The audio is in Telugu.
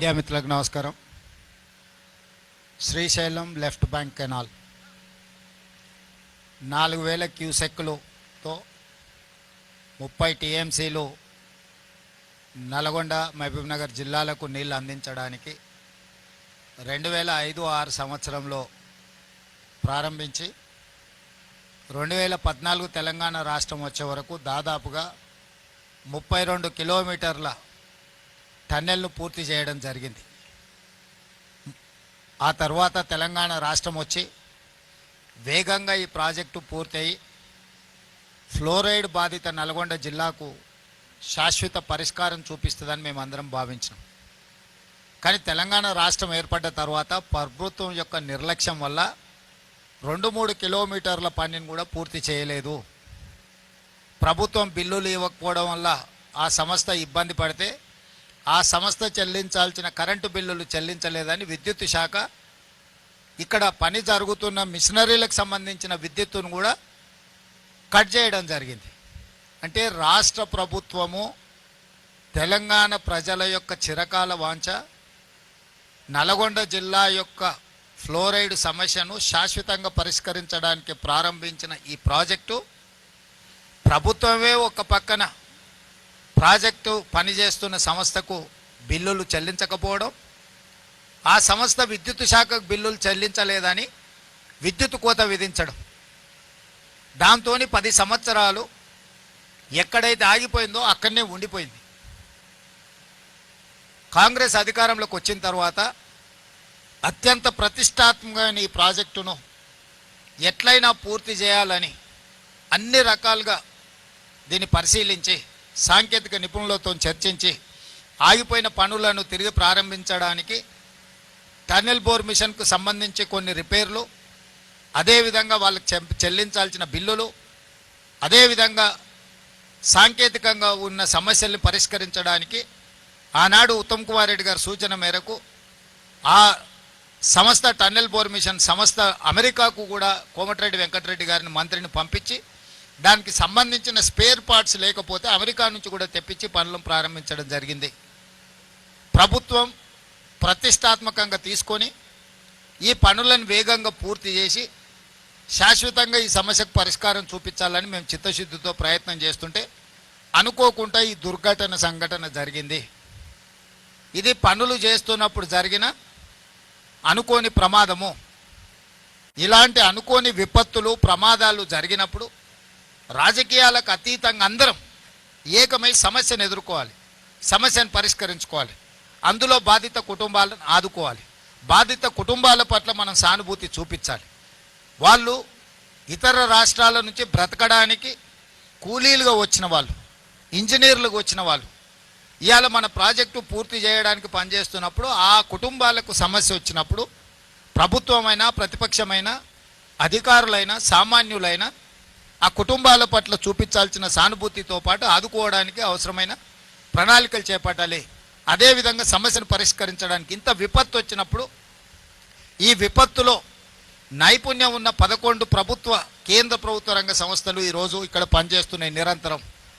మీడియా మిత్రులకు నమస్కారం. శ్రీశైలం లెఫ్ట్ బ్యాంక్ కెనాల్ 4000 క్యూసెక్కులతో 30 టీఎంసీలు నల్గొండ మహబూబ్నగర్ జిల్లాలకు నీళ్లు అందించడానికి 2005-06 సంవత్సరంలో ప్రారంభించి 2014 తెలంగాణ రాష్ట్రం వచ్చే వరకు దాదాపుగా 32 కిలోమీటర్ల టన్నెల్ను పూర్తి చేయడం జరిగింది. ఆ తర్వాత తెలంగాణ రాష్ట్రం వచ్చి వేగంగా ఈ ప్రాజెక్టు పూర్తయి ఫ్లోరైడ్ బాధిత నల్గొండ జిల్లాకు శాశ్వత పరిష్కారం చూపిస్తుందని మేమందరం భావించినాం. కానీ తెలంగాణ రాష్ట్రం ఏర్పడ్డ తర్వాత ప్రభుత్వం యొక్క నిర్లక్ష్యం వల్ల 2-3 కిలోమీటర్ల పనిని కూడా పూర్తి చేయలేదు. ప్రభుత్వం బిల్లులు ఇవ్వకపోవడం వల్ల ఆ సంస్థ ఇబ్బంది పడితే ఆ సంస్థ చెల్లించాల్సిన కరెంటు బిల్లులు చెల్లించలేదని విద్యుత్ శాఖ ఇక్కడ పని జరుగుతున్న మిషనరీలకు సంబంధించిన విద్యుత్తును కూడా కట్ చేయడం జరిగింది. అంటే రాష్ట్ర ప్రభుత్వము తెలంగాణ ప్రజల యొక్క చిరకాల వాంఛ నల్గొండ జిల్లా యొక్క ఫ్లోరైడ్ సమస్యను శాశ్వతంగా పరిష్కరించడానికి ప్రారంభించిన ఈ ప్రాజెక్టు ప్రభుత్వమే ఒక పక్కన ప్రాజెక్టు పనిచేస్తున్న సంస్థకు బిల్లులు చెల్లించకపోవడం, ఆ సంస్థ విద్యుత్ శాఖకు బిల్లులు చెల్లించలేదని విద్యుత్ కోత విధించడం, దాంతో 10 సంవత్సరాలు ఎక్కడైతే ఆగిపోయిందో అక్కడనే ఉండిపోయింది. కాంగ్రెస్ అధికారంలోకి వచ్చిన తర్వాత అత్యంత ప్రతిష్టాత్మకమైన ఈ ప్రాజెక్టును ఎట్లయినా పూర్తి చేయాలని అన్ని రకాలుగా దీన్ని పరిశీలించి సాంకేతిక నిపుణులతో చర్చించి ఆగిపోయిన పనులను తిరిగి ప్రారంభించడానికి టన్నెల్ బోర్ మిషన్కు సంబంధించి కొన్ని రిపేర్లు, అదేవిధంగా వాళ్ళకి చెల్లించాల్సిన బిల్లులు, అదేవిధంగా సాంకేతికంగా ఉన్న సమస్యల్ని పరిష్కరించడానికి ఆనాడు ఉత్తమ్ కుమార్ రెడ్డి గారి సూచన మేరకు ఆ సంస్థ టన్నెల్ బోర్ మిషన్ సంస్థ అమెరికాకు కూడా కోమటిరెడ్డి వెంకటరెడ్డి గారిని మంత్రిని పంపించి దానికి సంబంధించిన స్పేర్ పార్ట్స్ లేకపోతే అమెరికా నుంచి కూడా తెప్పించి పనులను ప్రారంభించడం జరిగింది. ప్రభుత్వం ప్రతిష్టాత్మకంగా తీసుకొని ఈ పనులను వేగంగా పూర్తి చేసి శాశ్వతంగా ఈ సమస్యకు పరిష్కారం చూపించాలని మేము చిత్తశుద్ధితో ప్రయత్నం చేస్తుంటే అనుకోకుండా ఈ దుర్ఘటన సంఘటన జరిగింది. ఇది పనులు చేస్తున్నప్పుడు జరిగిన అనుకోని ప్రమాదము. ఇలాంటి అనుకోని విపత్తులు ప్రమాదాలు జరిగినప్పుడు రాజకీయాలకు అతీతంగా అందరం ఏకమై సమస్యను ఎదుర్కోవాలి, సమస్యను పరిష్కరించుకోవాలి. అందులో బాధిత కుటుంబాలను ఆదుకోవాలి. బాధిత కుటుంబాల పట్ల మనం సానుభూతి చూపించాలి. వాళ్ళు ఇతర రాష్ట్రాల నుంచి బ్రతకడానికి కూలీలుగా వచ్చిన వాళ్ళు, ఇంజనీర్లుగా వచ్చిన వాళ్ళు ఇవాళ మన ప్రాజెక్టు పూర్తి చేయడానికి పనిచేస్తున్నప్పుడు ఆ కుటుంబాలకు సమస్య వచ్చినప్పుడు ప్రభుత్వమైనా ప్రతిపక్షమైనా అధికారులైనా సామాన్యులైనా ఆ కుటుంబాల పట్ల చూపించాల్సిన సానుభూతితో పాటు ఆదుకోవడానికి అవసరమైన ప్రణాళికలు చేపట్టాలి. అదేవిధంగా సమస్యను పరిష్కరించడానికి ఇంత విపత్తు వచ్చినప్పుడు ఈ విపత్తులో నైపుణ్యం ఉన్న 11 ప్రభుత్వ కేంద్ర ప్రభుత్వ రంగ సంస్థలు ఈరోజు ఇక్కడ పనిచేస్తున్నాయి నిరంతరం.